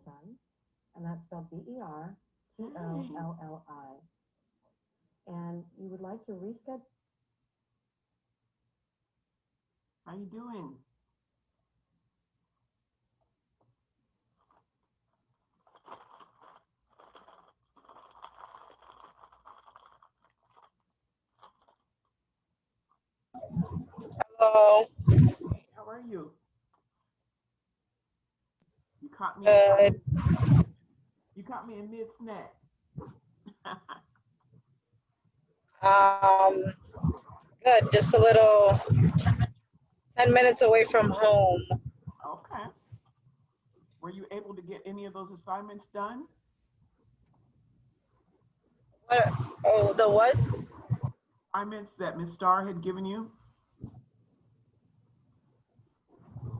Son, and that's spelled Bertolli. And you would like to reschedule. How you doing? Hello. Hey, how are you? You caught me. Good. You caught me in mid snack. Um, Good. Just a little 10 minutes away from home. Okay. Were you able to get any of those assignments done? What? Oh, the what? Assignments that Miss Starr had given you?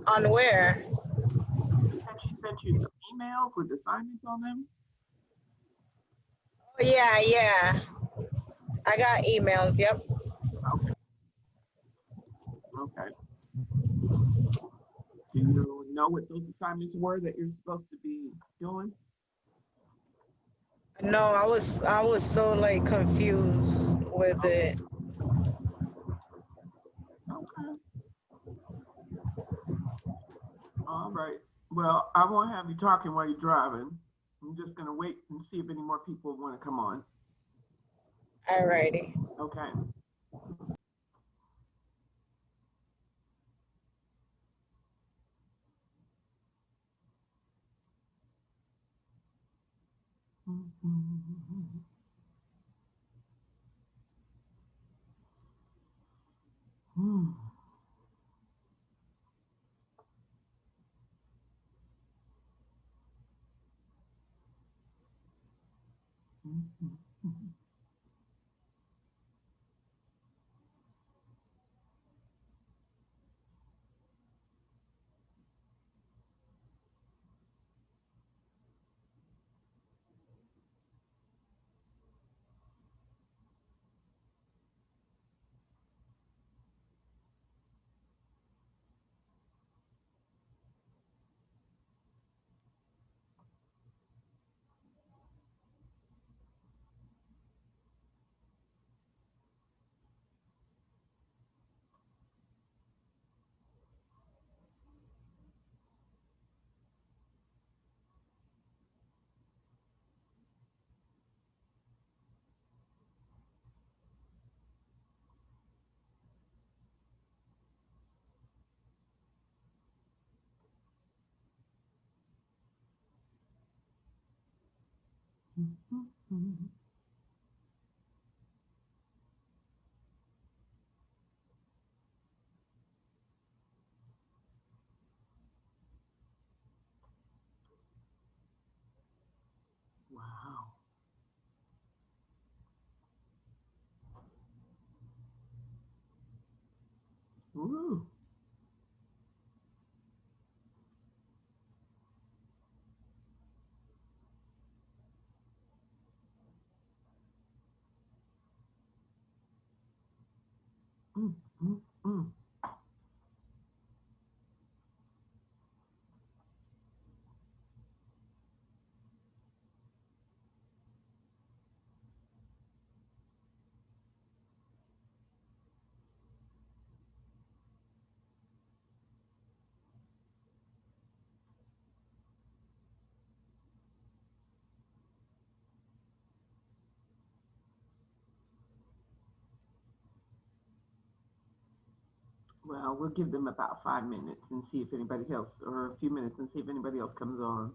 On where? Said she sent you some emails with assignments on them? Oh, yeah. I got emails. Yep. Okay. Okay. Do you know what those assignments were that you're supposed to be doing? No, I was so like confused with it. Okay. All right. Well, I won't have you talking while you're driving. I'm just going to wait and see if any more people want to come on. Alrighty. Okay. Wow. Woo. Mm, mm, mm. Well, we'll give them about 5 minutes and see if anybody else, or a few minutes and see if anybody else comes on.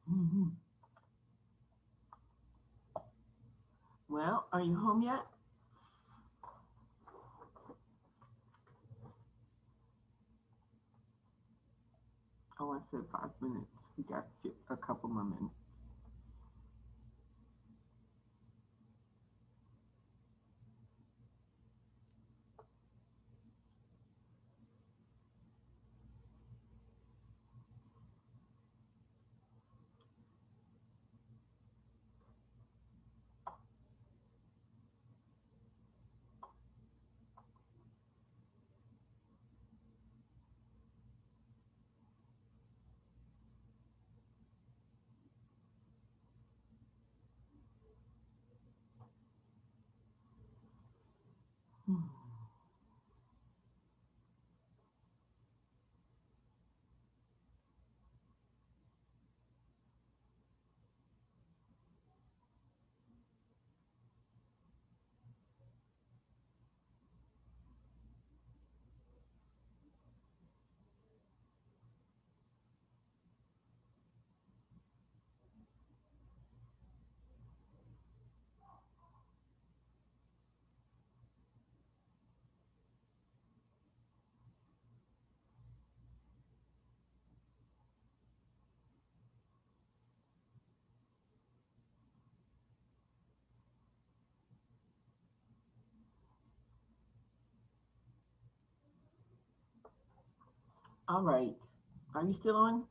Mhm. Well, are you home yet? Oh, I said 5 minutes. We got a couple more minutes. All right. Are you still on?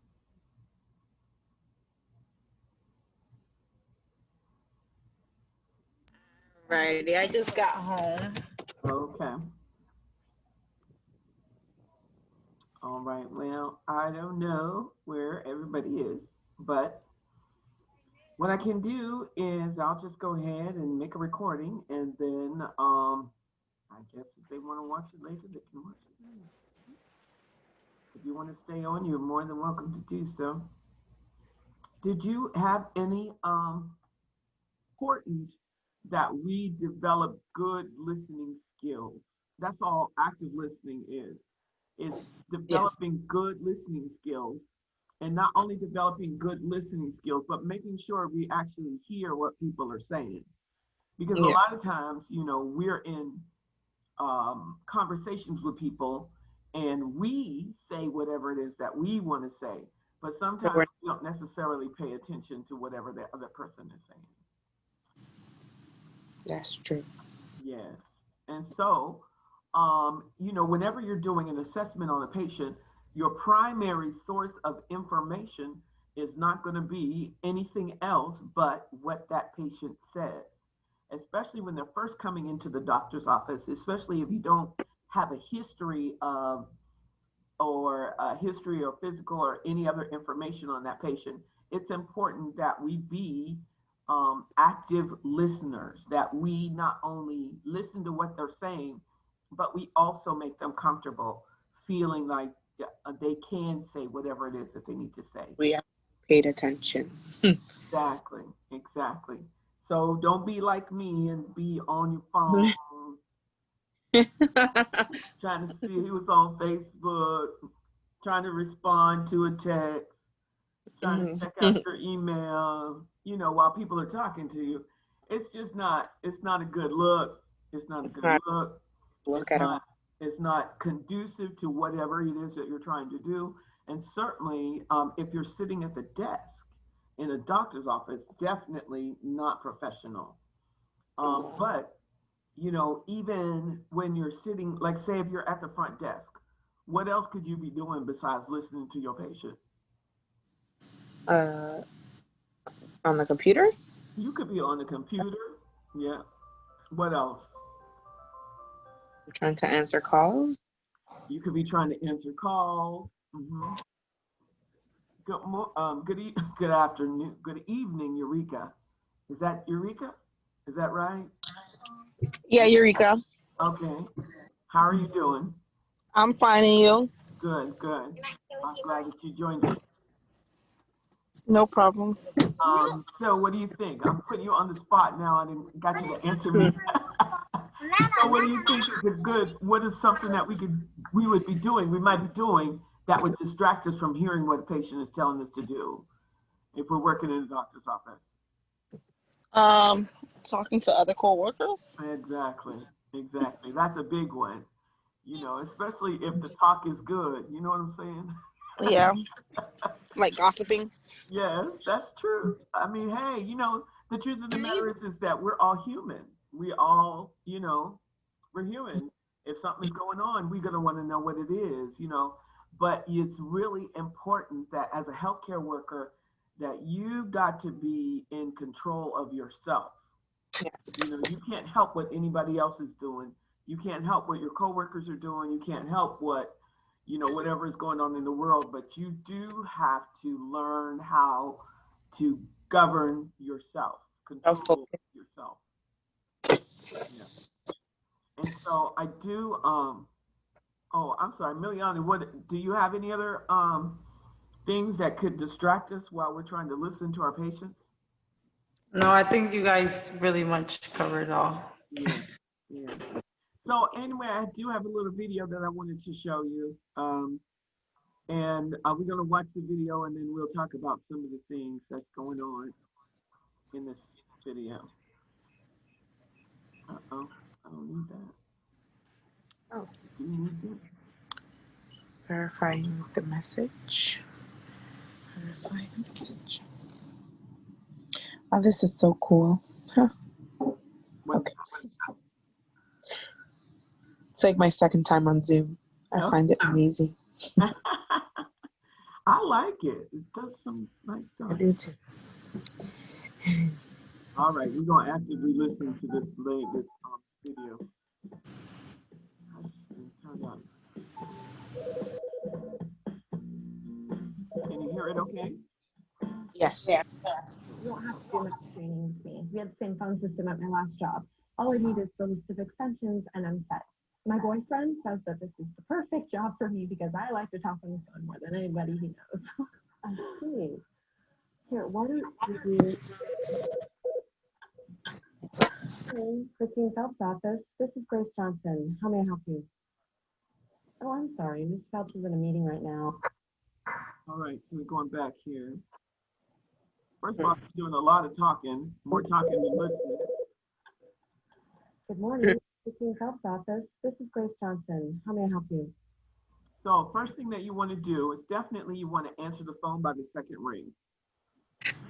Righty, I just got home. Okay. All right. Well, I don't know where everybody is, but what I can do is I'll just go ahead and make a recording, and then I guess if they want to watch it later, they can watch it later. If you want to stay on, you're more than welcome to do so. Did you have any importance that we develop good listening skills? That's all active listening is. It's Yeah. developing good listening skills, and not only developing good listening skills, but making sure we actually hear what people are saying. Because a Yeah. lot of times, we're in conversations with people and we say whatever it is that we want to say, but sometimes we don't necessarily pay attention to whatever the other person is saying. That's true. Yes. And so, whenever you're doing an assessment on a patient, your primary source of information is not going to be anything else but what that patient said, especially when they're first coming into the doctor's office, especially if you don't have a history of or a history or physical or any other information on that patient. It's important that we be active listeners, that we not only listen to what they're saying, but we also make them comfortable, feeling like they can say whatever it is that they need to say. We have paid attention. Exactly, exactly. So don't be like me and be on your phone trying to see who's on Facebook, trying to respond to a text, trying to check out your email, while people are talking to you. It's not a good look. It's not a good look. Look at them. It's not conducive to whatever it is that you're trying to do. And certainly, if you're sitting at the desk in a doctor's office, definitely not professional. But even when you're sitting, like say if you're at the front desk, what else could you be doing besides listening to your patient? On the computer? You could be on the computer. Yeah. What else? I'm trying to answer calls. You could be trying to answer calls. Mm-hmm. Good afternoon. Good evening, Eureka. Is that Eureka? Is that right? Yeah, Eureka. Okay. How are you doing? I'm fine, and you? Good, good. I'm glad that you joined us. No problem. So what do you think? I'm putting you on the spot now. I didn't got you to answer me. So what do you think is what is something that we would be doing, we might be doing that would distract us from hearing what a patient is telling us to do? if we're working in a doctor's office? Talking to other coworkers. Exactly. That's a big one. You know, especially if the talk is good. You know what I'm saying? Yeah, like gossiping. Yes, that's true. I mean, hey, you know, the truth of the matter is that we're all human. We all, you know, we're human. If something's going on, we're gonna want to know what it is, you know. But it's really important that as a healthcare worker, that you got to be in control of yourself. You know, you can't help what anybody else is doing. You can't help what your coworkers are doing. You can't help what, you know, whatever is going on in the world. But you do have to learn how to govern yourself, control yourself. Yeah. And so I do. Oh, I'm sorry, Miliani. What do you have any other things that could distract us while we're trying to listen to our patients? No, I think you guys really much covered all. Yeah. Yeah. So anyway, I do have a little video that I wanted to show you. And we're going to watch the video and then we'll talk about some of the things that's going on in this video. Uh-oh, I don't need that. Oh. Do you need that? Verifying the message. Verifying the message. Oh, this is so cool. Huh. Okay. It's like my second time on Zoom. I find it amazing. I like it. It does some nice stuff. I do too. All right, we're going to actively listen to this video. Turn on. Can you hear it okay? Yes. You don't have to do much training with me. We had the same phone system at my last job. All I need is the list of extensions and I'm set. My boyfriend says that this is the perfect job for me because I like to talk on the phone more than anybody he knows. I see. Here, why don't you... Hey, Christine Phelps' office. This is Grace Johnson. How may I help you? Oh, I'm sorry. Ms. Phelps is in a meeting right now. All right, so we're going back here. First of all, she's doing a lot of talking, more talking than listening. Good morning, Christine Phelps' office. This is Grace Johnson. How may I help you? So first thing that you want to do is definitely you want to answer the phone by the second ring.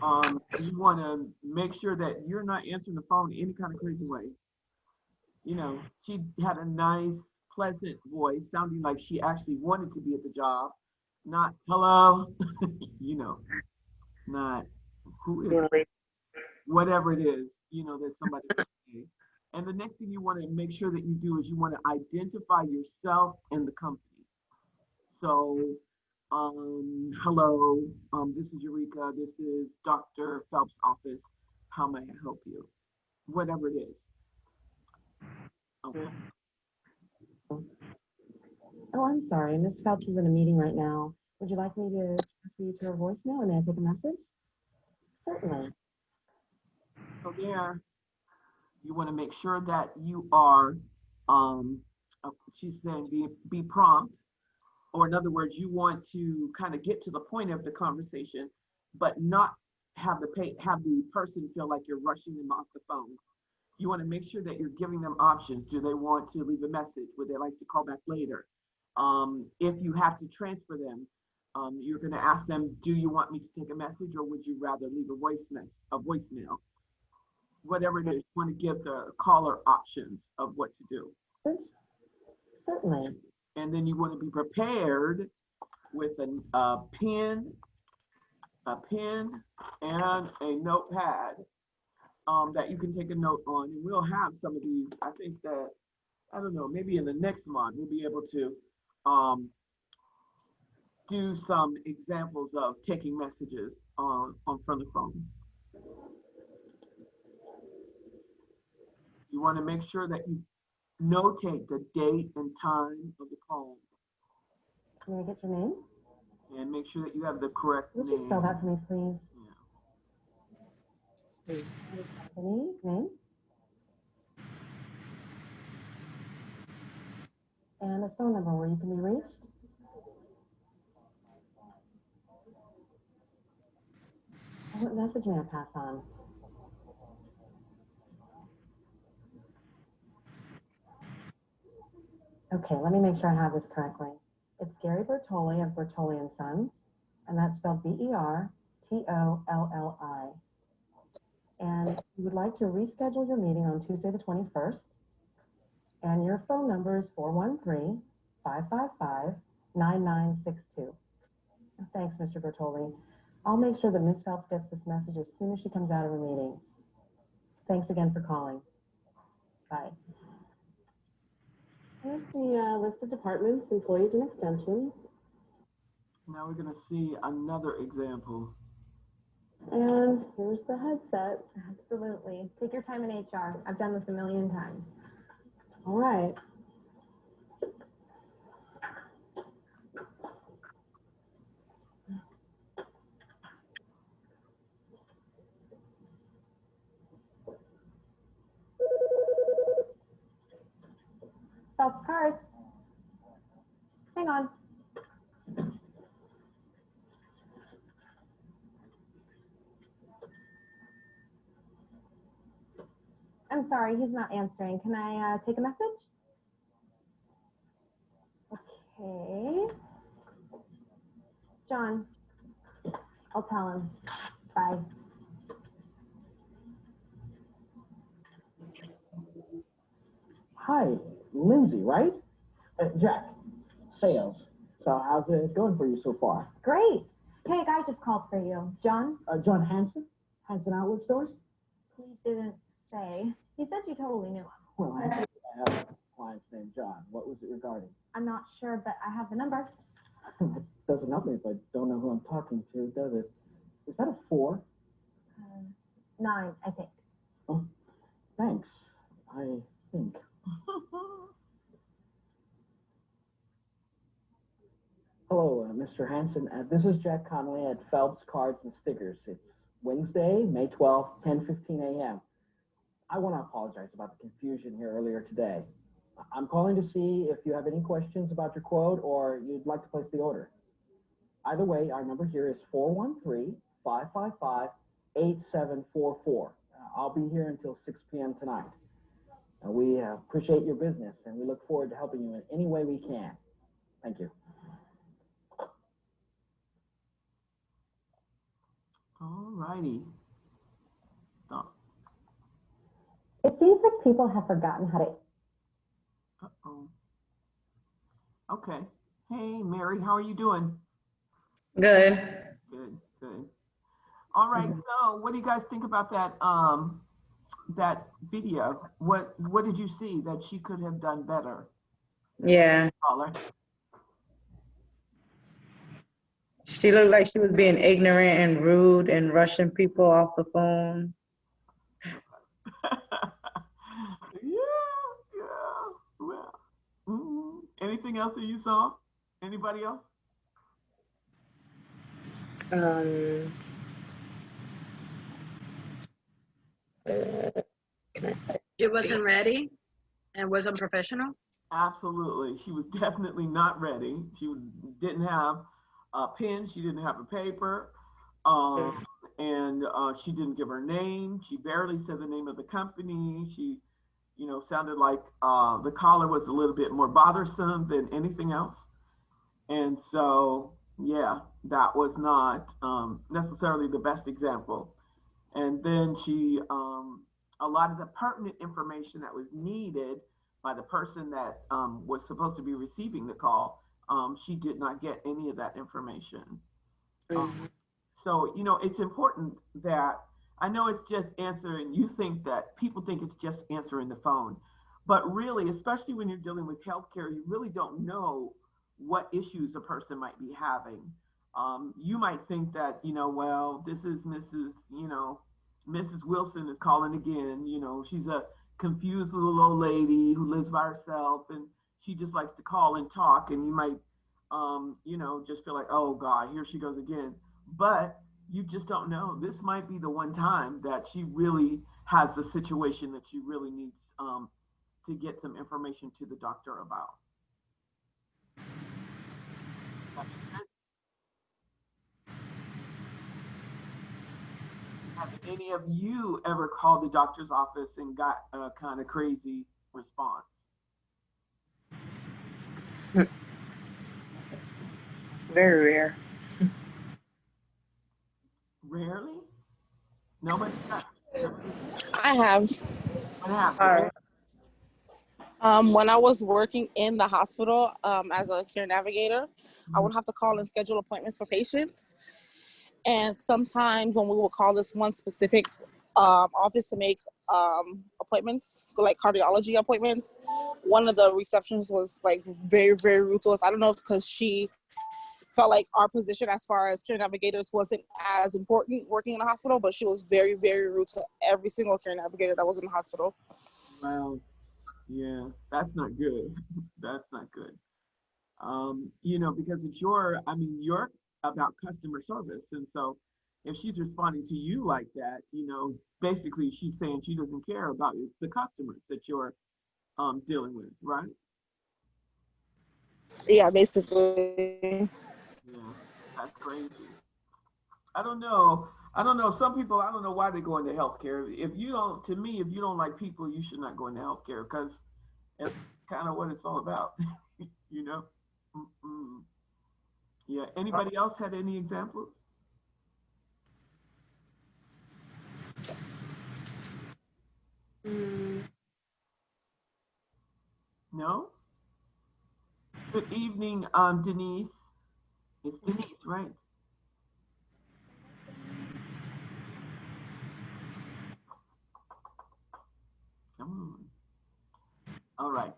You want to make sure that you're not answering the phone any kind of crazy way. You know, she had a nice, pleasant voice, sounding like she actually wanted to be at the job, not hello, you know, not who is it? Whatever it is, you know, that somebody would say. And the next thing you want to make sure that you do is you want to identify yourself and the company. So, hello, this is Eureka. This is Dr. Phelps' office. How may I help you? Whatever it is. Okay. Oh, I'm sorry. Ms. Phelps is in a meeting right now. Would you like me to transfer you to her voicemail and may I take a message? Certainly. So there, you want to make sure that you are, she's saying be prompt, or in other words, you want to kind of get to the point of the conversation, but not have the person feel like you're rushing them off the phone. You want to make sure that you're giving them options. Do they want to leave a message? Would they like to call back later? If you have to transfer them, you're going to ask them, do you want me to take a message or would you rather leave a voicemail? Whatever it is, you want to give the caller options of what to do. Certainly. And then you want to be prepared with a pen and a notepad that you can take a note on. And we'll have some of these. I think that, I don't know, maybe in the next month, we'll be able to do some examples of taking messages on from the phone. You want to make sure that you notate the date and time of the call. May I get your name? And make sure that you have the correct Would name. you spell that for me, please? Yeah. Name? And a phone number where you can be reached? What message may I pass on? Okay, let me make sure I have this correctly. It's Gary Bertolli of Bertolli and Sons, and that's spelled Bertolli. And you would like to reschedule your meeting on Tuesday the 21st, and your phone number is 413-555-9962. Thanks, Mr. Bertolli. I'll make sure that Ms. Phelps gets this message as soon as she comes out of her meeting. Thanks again for calling. Bye. Here's the list of departments, employees, and extensions. Now we're going to see another example. And here's the headset. Absolutely. Take your time in HR. I've done this a million times. All right. Phelps cards. Hang on. I'm sorry, he's not answering. Can I take a message? Okay. John, I'll tell him. Bye. Hi, Lindsay, right? Jack, sales. So how's it going for you so far? Great. Hey, a guy just called for you. John? John Hanson? Hanson Outlet Stores? He didn't say. He said you totally knew him. Well, actually, I have a client's named John. What was it regarding? I'm not sure, but I have the number. That doesn't help me if I don't know who I'm talking to, does it? Is that a 4? 9, I think. Oh, thanks. I think. Hello, Mr. Hanson. This is Jack Conway at Phelps Cards and Stickers. It's Wednesday, May 12th, 10:15 a.m. I want to apologize about the confusion here earlier today. I'm calling to see if you have any questions about your quote or you'd like to place the order. Either way, our number here is 413-555-8744. I'll be here until 6 p.m. tonight. We appreciate your business and we look forward to helping you in any way we can. Thank you. All righty. Stop. It seems like people have forgotten how to. Uh-oh. Okay. Hey, Mary, how are you doing? Good. Good, good. All right. So, what do you guys think about that that video? What did you see that she could have done better? Yeah. Caller. She looked like she was being ignorant and rude and rushing people off the phone. Yeah. Well, anything else that you saw? Anybody else? Can I say? She wasn't ready and wasn't professional? Absolutely. She was definitely not ready. Didn't have a pen. She didn't have a paper. And she didn't give her name. She barely said the name of the company. She, sounded like the caller was a little bit more bothersome than anything else. And so, yeah, that was not necessarily the best example. And then she, a lot of the pertinent information that was needed by the person that was supposed to be receiving the call, she did not get any of that information. So, it's important that, I know it's just answering, you think that people think it's just answering the phone, but really, especially when you're dealing with healthcare, you really don't know what issues a person might be having. You might think that, well, this is Mrs. Wilson is calling again. She's a confused little old lady who lives by herself and she just likes to call and talk. And you might, just feel like, oh God, here she goes again. But you just don't know. This might be the one time that she really has the situation that she really needs to get some information to the doctor about. Have any of you ever called the doctor's office and got a kind of crazy response? Very rare. Rarely? Nobody? I have. What happened? All right. When I was working in the hospital as a care navigator, I would have to call and schedule appointments for patients. And sometimes when we would call this one specific office to make appointments, like cardiology appointments, one of the receptionists was like very, very rude to us. I don't know, because she felt like our position as far as care navigators wasn't as important working in the hospital, but she was very, very rude to every single care navigator that was in the hospital. Well, yeah, that's not good. That's not good. Because you're about customer service. And so if she's responding to you like that, basically she's saying she doesn't care about the customers that you're dealing with, right? Yeah, basically. Yeah, that's crazy. I don't know. I don't know. Some people, I don't know why they go into healthcare. If you don't, to me, if you don't like people, you should not go into healthcare because it's kind of what it's all about, you know? Mm-mm. Yeah. Anybody else had any examples? Mm, No? Good evening, Denise. It's Denise, right? Come on. All right.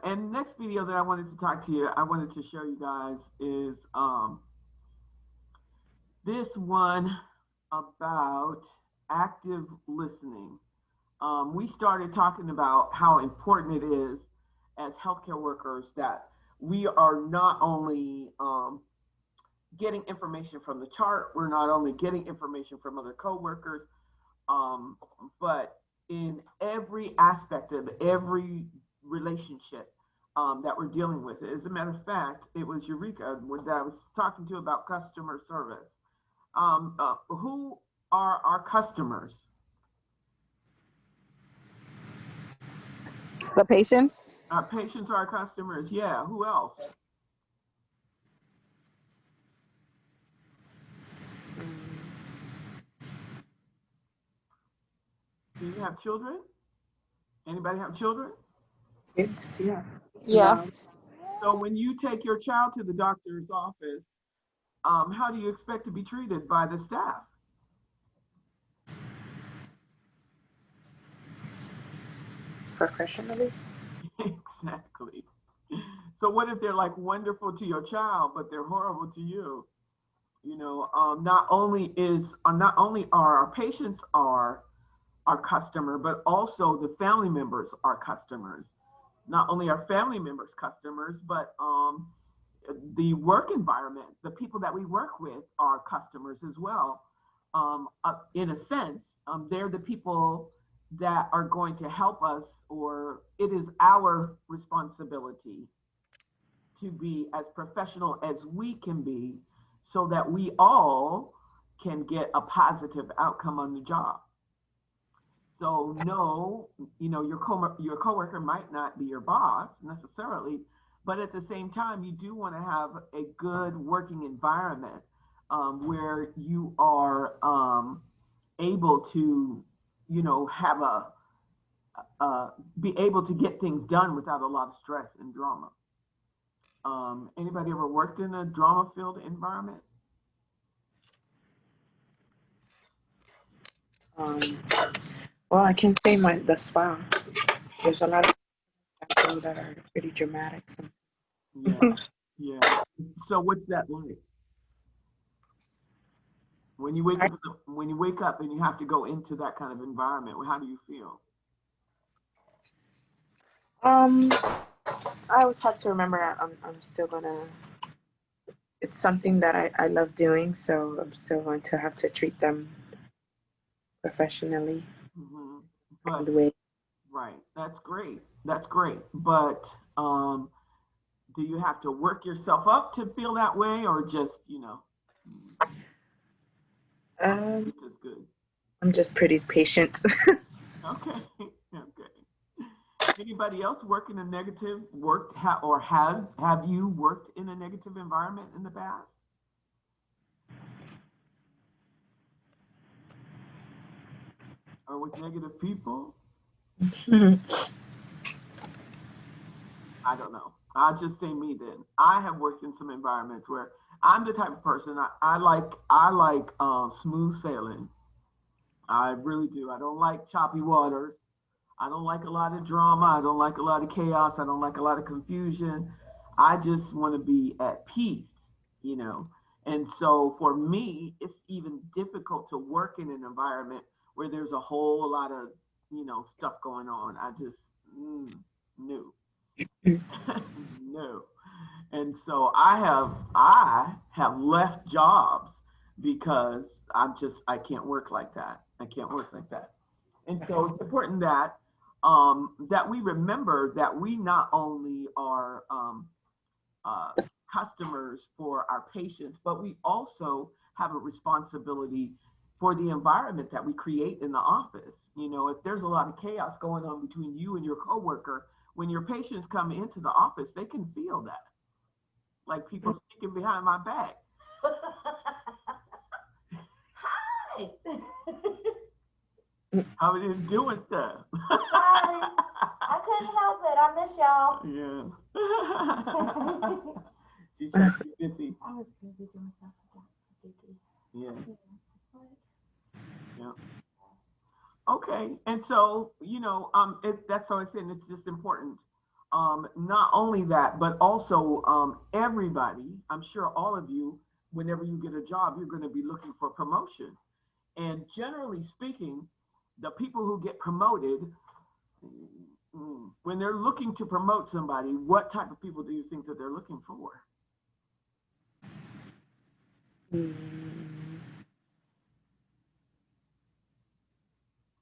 And next video that I wanted to talk to you, I wanted to show you guys is this one about active listening. We started talking about how important it is as healthcare workers that we are not only getting information from the chart, we're not only getting information from other coworkers, um, but in every aspect of every relationship that we're dealing with. As a matter of fact, it was Eureka that I was talking to about customer service. Who are our customers? The patients? Our patients are our customers. Yeah. Who else? Do you have children? Anybody have children? It's, yeah. Yeah. No. So when you take your child to the doctor's office, how do you expect to be treated by the staff? Professionally? Exactly. So what if they're like wonderful to your child, but they're horrible to you? Not only are our patients are our customer, but also the family members are customers. Not only are family members customers, but the work environment, the people that we work with are customers as well. In a sense, they're the people that are going to help us, or it is our responsibility to be as professional as we can be so that we all can get a positive outcome on the job. So no, your coworker might not be your boss necessarily, but at the same time, you do want to have a good working environment where you are able to, have be able to get things done without a lot of stress and drama. Anybody ever worked in a drama-filled environment? Um, well, I can say the spa. There's a lot of people that are pretty dramatic sometimes. Yeah, yeah. So what's that like? When you wake up, and you have to go into that kind of environment, how do you feel? Um, I always have to remember I'm still gonna. It's something that I love doing, so I'm still going to have to treat them professionally Hmm. and But the way. right, that's great. That's great. But do you have to work yourself up to feel that way, or just Um, it's good? I'm just pretty patient. Okay. Okay. Anybody else work in a negative have you worked in a negative environment in the past? Or with negative people? I don't know. I'll just say me then. I have worked in some environments where I'm the type of person I like smooth sailing. I really do. I don't like choppy waters. I don't like a lot of drama. I don't like a lot of chaos. I don't like a lot of confusion. I just want to be at peace, you know. And so for me, it's even difficult to work in an environment where there's a whole lot of, stuff going on. I just, no. No. And so I have left jobs because I can't work like that. I can't work like that. And so it's important that that we remember that we not only are customers for our patients, but we also have a responsibility for the environment that we create in the office. You know, if there's a lot of chaos going on between you and your coworker, when your patients come into the office, they can feel that. Like people speaking behind my back. Hi. How are you doing stuff? Sorry, I couldn't help it. I miss y'all. She's trying to be busy. I was busy doing stuff. Yeah. Yeah. Okay, and so that's what I said. It's just important. Not only that, but also everybody. I'm sure all of you, whenever you get a job, you're going to be looking for promotion. And generally speaking, the people who get promoted, when they're looking to promote somebody, what type of people do you think that they're looking for?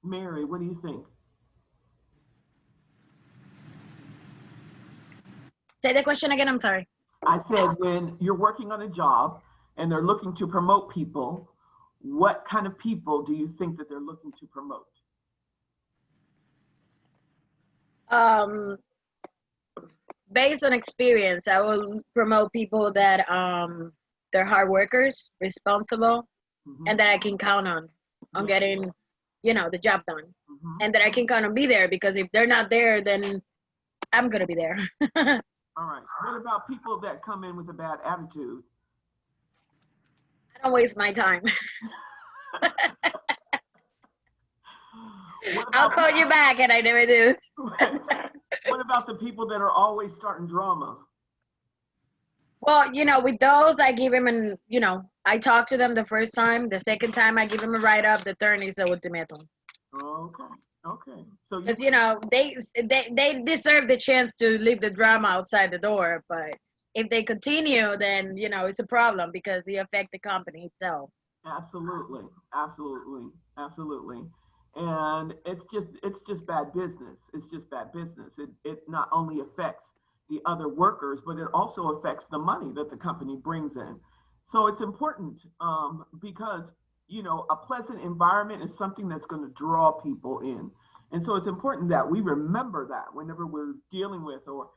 Mary, what do you think? Say the question again, I'm sorry. I said when you're working on a job and they're looking to promote people, what kind of people do you think that they're looking to promote? Based on experience, I will promote people that they're hard workers, responsible, and that I can count on getting, the job done, and that I can kind of be there, because if they're not there, then I'm gonna be there. All right. What about people that come in with a bad attitude? I don't waste my time. I'll call you back, and I never do. What about the people that are always starting drama? Well, with those, I give them I talk to them the first time. The second time, I give them a write-up. The third is an ultimatum. Okay. Okay. So because they deserve the chance to leave the drama outside the door, but if they continue, then it's a problem because they affect the company itself. Absolutely, absolutely, absolutely. And it's just bad business. It's just bad business. It not only affects the other workers, but it also affects the money that the company brings in. So it's important because a pleasant environment is something that's going to draw people in. And so it's important that we remember that whenever we're dealing with or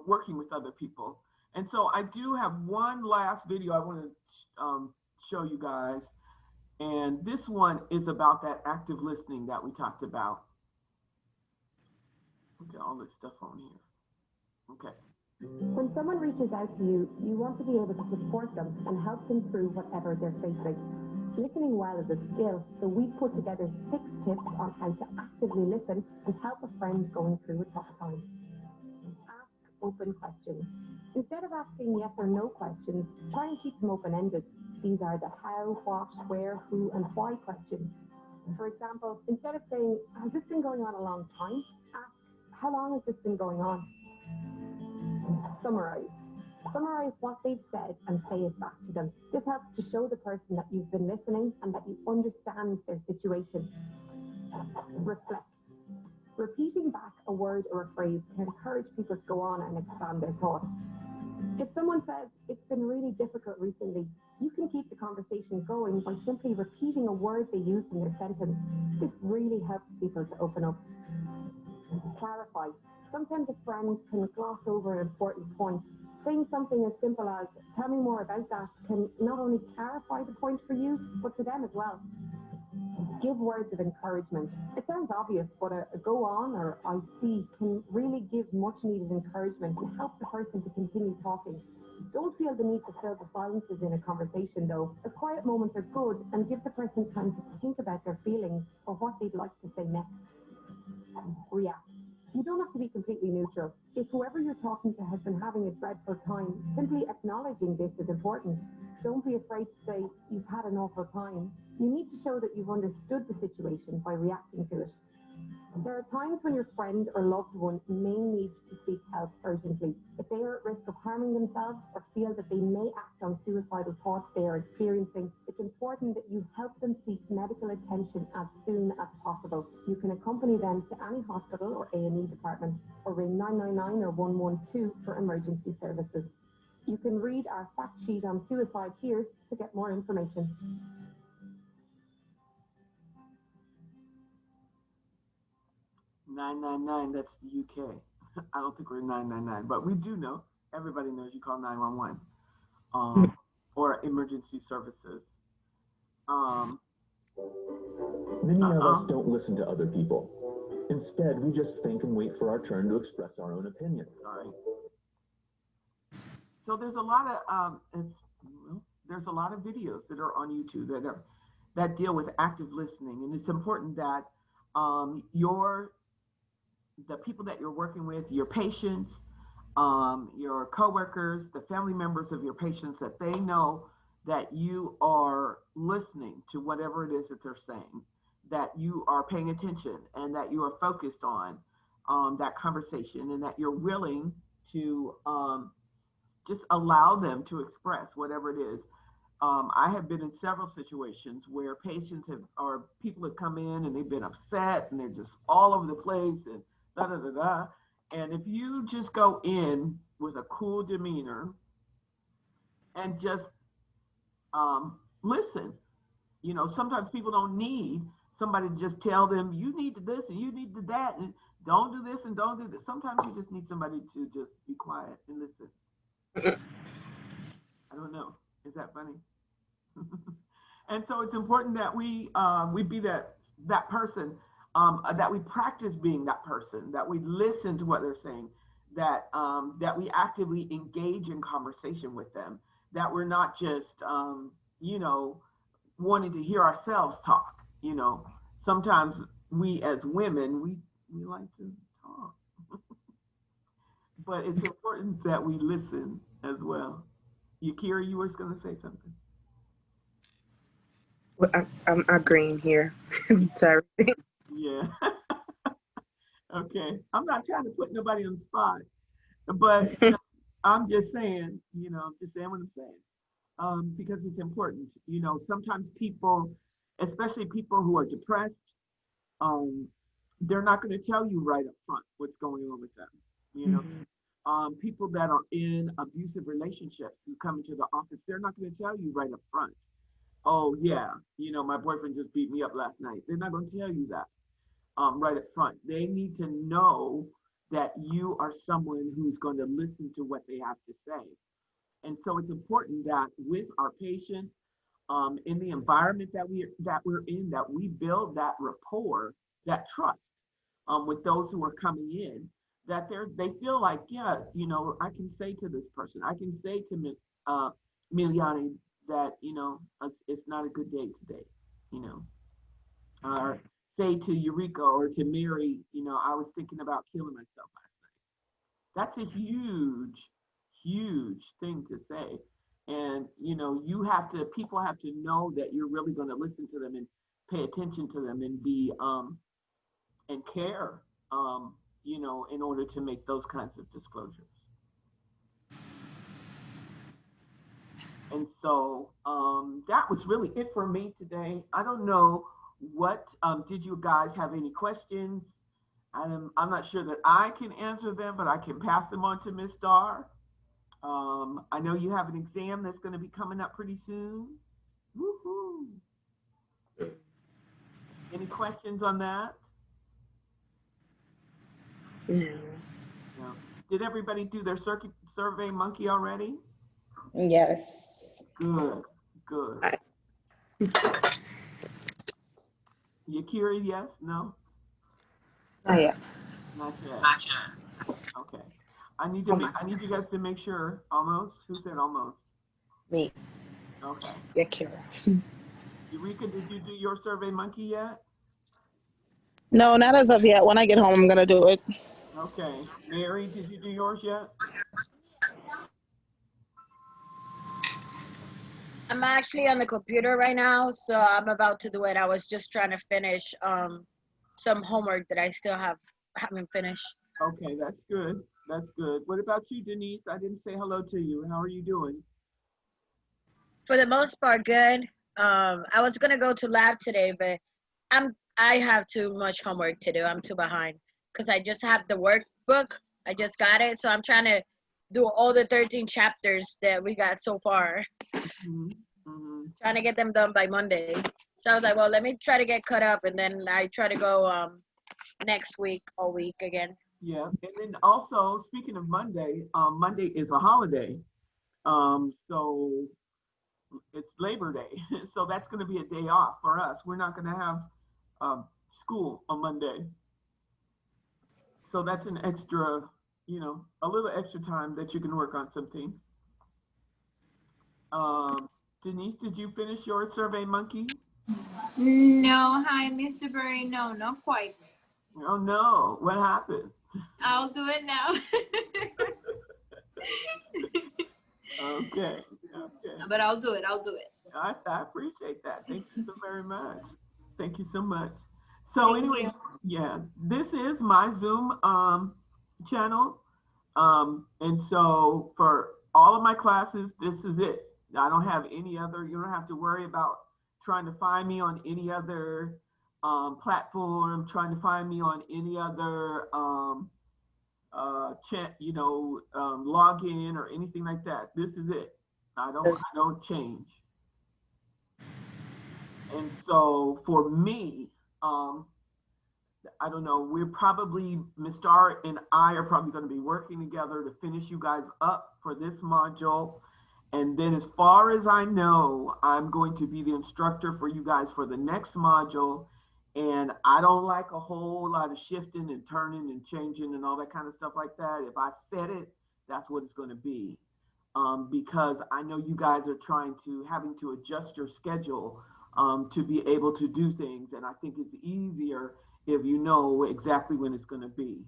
working with other people. And so I do have one last video I want to show you guys. And this one is about that active listening that we talked about. Look at all this stuff on here. Okay. When someone reaches out to you, you want to be able to support them and help them through whatever they're facing. Listening well is a skill, so we've put together 6 tips on how to actively listen and help a friend going through a tough time. Ask open questions. Instead of asking yes or no questions, try and keep them open-ended. These are the how, what, where, who, and why questions. For example, instead of saying, has this been going on a long time? Ask, how long has this been going on? Summarize. Summarize what they've said and say it back to them. This helps to show the person that you've been listening and that you understand their situation. Reflect. Repeating back a word or a phrase can encourage people to go on and expand their thoughts. If someone says, it's been really difficult recently, You can keep the conversation going by simply repeating a word they used in their sentence. This really helps people to open up. Clarify. Sometimes a friend can gloss over an important point. Saying something as simple as, tell me more about that, can not only clarify the point for you, but for them as well. Give words of encouragement. It sounds obvious, but a go on or I see can really give much needed encouragement and help the person to continue talking. Don't feel the need to fill the silences in a conversation though, as quiet moments are good and give the person time to think about their feelings or what they'd like to say next. React. You don't have to be completely neutral. If whoever you're talking to has been having a dreadful time, simply acknowledging this is important. Don't be afraid to say, you've had an awful time. You need to show that you've understood the situation by reacting to it. There are times when your friend or loved one may need to seek help urgently. If they are at risk of harming themselves or feel that they may act on suicidal thoughts they are experiencing, it's important that you help them seek medical attention as soon as possible. You can accompany them to any hospital or A&E department, or ring 999 or 112 for emergency services. You can read our fact sheet on suicide here to get more information. "999, that's the UK. I don't think we're 999, but we do know, everybody knows you call 911 or emergency services. Many of us don't listen to other people. Instead, we just think and wait for our turn to express our own opinion. Sorry. So there's a lot of there's a lot of videos that are on YouTube that deal with active listening, and it's important that the people that you're working with, your patients, your coworkers, the family members of your patients, that they know that you are listening to whatever it is that they're saying, that you are paying attention, and that you are focused on that conversation, and that you're willing to just allow them to express whatever it is. I have been in several situations where patients or people have come in and they've been upset and they're just all over the place and da da da da. And if you just go in with a cool demeanor and just listen, sometimes people don't need somebody to just tell them, you need to this and you need to that and don't do this and don't do this. Sometimes you just need somebody to just be quiet and listen. I don't know. Is that funny? And so it's important that we be that person, that we practice being that person, that we listen to what they're saying, that we actively engage in conversation with them, that we're not just wanting to hear ourselves talk. Sometimes we as women we like to talk, but it's important that we listen as well. Yakira, you were going to say something. Well, I'm agreeing here to everything. Yeah. Okay. I'm not trying to put nobody on the spot, but I'm just saying, just saying what I'm saying, because it's important. Sometimes people, especially people who are depressed, they're not going to tell you right up front what's going on with them. People that are in abusive relationships who come into the office, they're not going to tell you right up front, oh yeah, my boyfriend just beat me up last night. They're not going to tell you that right up front. They need to know that you are someone who's going to listen to what they have to say. And so it's important that with our patients, in the environment that we're in, that we build that rapport, that trust with those who are coming in, that they feel like, yeah, I can say to this person, I can say to Miliani that, it's not a good day today, or say to Eureka or to Mary, I was thinking about killing myself last night. That's a huge, huge thing to say. And, people have to know that you're really going to listen to them and pay attention to them and be, and care, in order to make those kinds of disclosures. And so that was really it for me today. I don't know what, did you guys have any questions? I'm not sure that I can answer them, but I can pass them on to Ms. Starr. I know you have an exam that's going to be coming up pretty soon. Woohoo! Any questions on that? No. No. Did everybody do their survey monkey already? Yes. Good, good. Yakira, yes? No? Not yet. Not yet. Okay. I need you guys to make sure. Almost? Who said almost? Me. Okay. Yeah, Kira. Eureka, did you do your survey monkey yet? No, not as of yet. When I get home, I'm gonna do it. Okay. Mary, did you do yours yet? I'm actually on the computer right now, so I'm about to do it. I was just trying to finish some homework that I still haven't finished. Okay, that's good. That's good. What about you, Denise? I didn't say hello to you. How are you doing? For the most part, good. I was gonna go to lab today, but I have too much homework to do. I'm too behind because I just have the workbook. I just got it, so I'm trying to do all the 13 chapters that we got so far. Trying to get them done by Monday. So I was like, well, let me try to get caught up, and then I try to go next week all week again. Yeah, and then also speaking of Monday, Monday is a holiday, so it's Labor Day, so that's going to be a day off for us. We're not going to have school on Monday, so that's an extra, you know, a little extra time that you can work on something. Denise, did you finish your survey monkey? No, hi, Mr. Berry. No, not quite. Oh no, what happened? I'll do it now. Okay. But I'll do it. I'll do it. I appreciate that. Thank you so very much. Thank you so much. So anyway, yeah, this is my Zoom channel. And so for all of my classes, this is it. I don't have any other, you don't have to worry about trying to find me on any other platform, trying to find me on any other login or anything like that. This is it. I don't change. And so for me, I don't know, we're probably, Ms. Star and I are probably going to be working together to finish you guys up for this module. And then as far as I know, I'm going to be the instructor for you guys for the next module. And I don't like a whole lot of shifting and turning and changing and all that kind of stuff like that. If I said it, that's what it's going to be. Because I know you guys are having to adjust your schedule to be able to do things. And I think it's easier if you know exactly when it's going to be,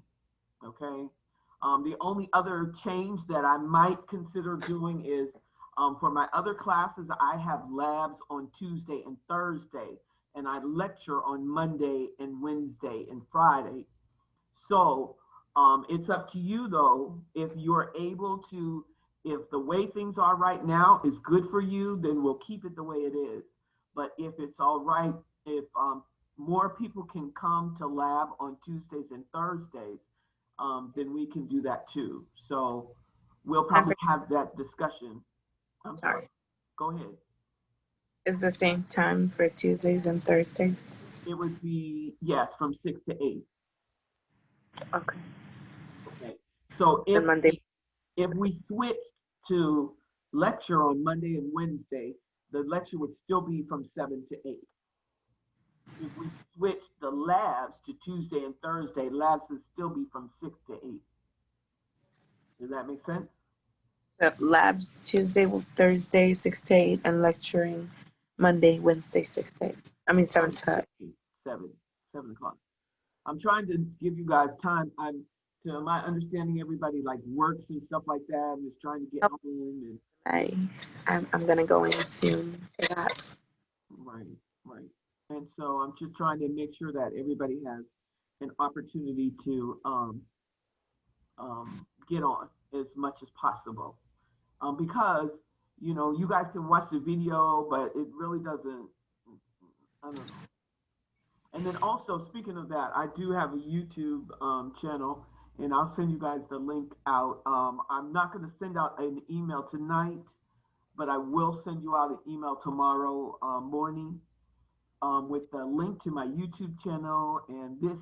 okay? The only other change that I might consider doing is for my other classes, I have labs on Tuesday and Thursday, and I lecture on Monday and Wednesday and Friday. So it's up to you though, if you're able to, if the way things are right now is good for you, then we'll keep it the way it is. But if it's all right, if more people can come to lab on Tuesdays and Thursdays, then we can do that too. So we'll probably have that discussion. I'm sorry. Go ahead. It's the same time for Tuesdays and Thursdays? It would be, yes, from 6 to 8. Okay. Okay. So if we switch to lecture on Monday and Wednesday, the lecture would still be from 7 to 8. If we switch the labs to Tuesday and Thursday, labs would still be from 6 to 8. Does that make sense? The labs Tuesday, Thursday, 6 to 8, and lecturing Monday, Wednesday, 6 to 8. I mean, 7 to 8. 7 o'clock. I'm trying to give you guys time. To my understanding, everybody like works and stuff like that. I'm just trying to get home. And I'm gonna go in soon for that. Right. And so I'm just trying to make sure that everybody has an opportunity to get on as much as possible. Because, you know, you guys can watch the video, but it really doesn't, I don't know. And then also, speaking of that, I do have a YouTube channel, and I'll send you guys the link out. I'm not going to send out an email tonight, but I will send you out an email tomorrow morning with the link to my YouTube channel, and this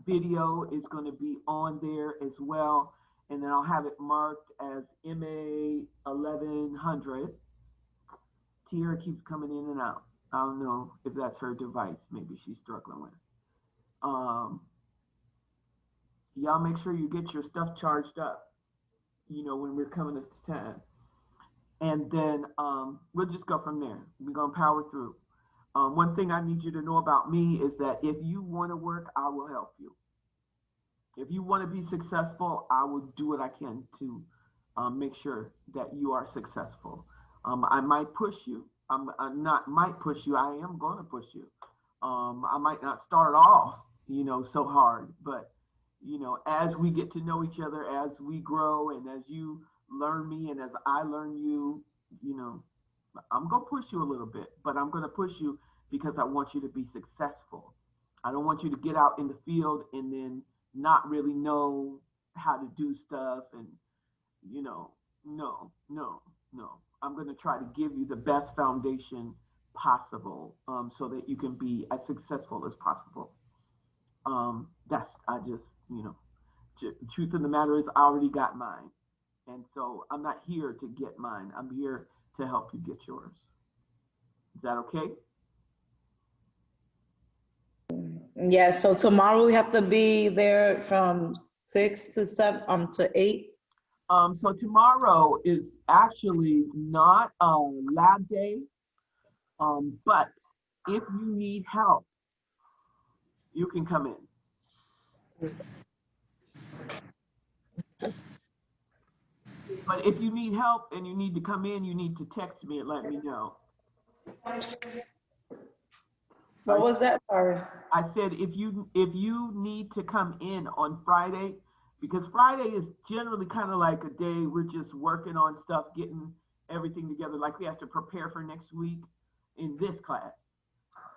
video is going to be on there as well. And then I'll have it marked as MA1100. Tiara keeps coming in and out. I don't know if that's her device. Maybe she's struggling with it. Y'all make sure you get your stuff charged up, you know, when we're coming at this time. And then we'll just go from there. We're going to power through. One thing I need you to know about me is that if you want to work, I will help you. If you want to be successful, I will do what I can to make sure that you are successful. I might push you. I'm not might push you. I am going to push you. I might not start off, you know, so hard, but you know, as we get to know each other, as we grow, and as you learn me, and as I learn you, you know, I'm gonna push you a little bit, but I'm gonna push you because I want you to be successful. I don't want you to get out in the field and then not really know how to do stuff, and you know, no. I'm gonna try to give you the best foundation possible, so that you can be as successful as possible. You know, truth of the matter is I already got mine. And so I'm not here to get mine. I'm here to help you get yours. Is that okay? Yeah, so tomorrow we have to be there from 6 to 7 to 8. So tomorrow is actually not a lab day, but if you need help, you can come in. But if you need help and you need to come in, you need to text me and let me know. What was that? Sorry. I said if you need to come in on Friday, because Friday is generally kind of like a day we're just working on stuff, getting everything together. Like we have to prepare for next week in this class,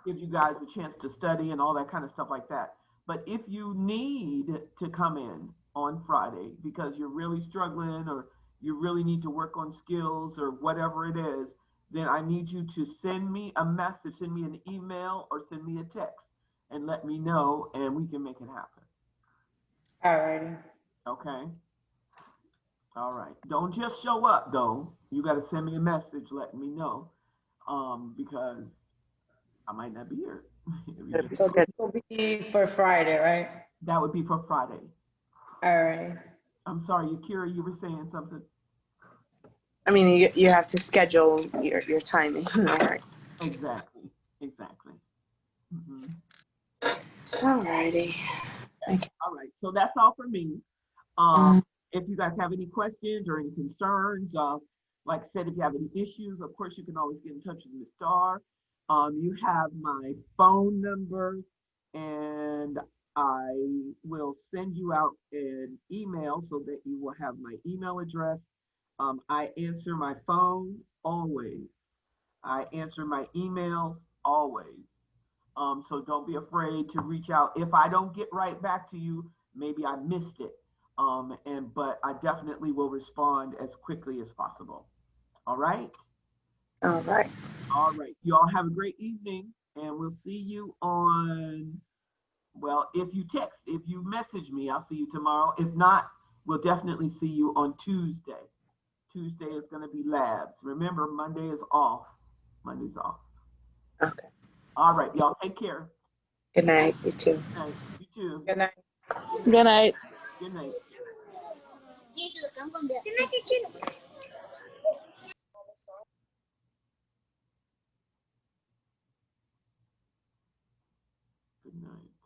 give you guys a chance to study and all that kind of stuff like that. But if you need to come in on Friday because you're really struggling or you really need to work on skills or whatever it is, then I need you to send me a message, send me an email, or send me a text and let me know, and we can make it happen. All righty. Okay? All right. Don't just show up, though. You got to send me a message letting me know, because I might not be here. So this will be for Friday, right? That would be for Friday. All right. I'm sorry, Yakira, you were saying something? I mean, you have to schedule your timing. All right. Exactly. Mm-hmm. All righty. Okay. All right. So that's all for me. If you guys have any questions or any concerns, like I said, if you have any issues, of course, you can always get in touch with Ms. Starr. You have my phone number, and I will send you out an email so that you will have my email address. I answer my phone always. I answer my emails always. So don't be afraid to reach out. If I don't get right back to you, maybe I missed it. But I definitely will respond as quickly as possible. All right? All right. All right. You all have a great evening, and we'll see you on, well, if you message me, I'll see you tomorrow. If not, we'll definitely see you on Tuesday. Tuesday is going to be labs. Remember, Monday is off. Monday's off. Okay. All right, y'all. Take care. Good night. You too. Good night. You too. Good night. Good night. Good night. Good night.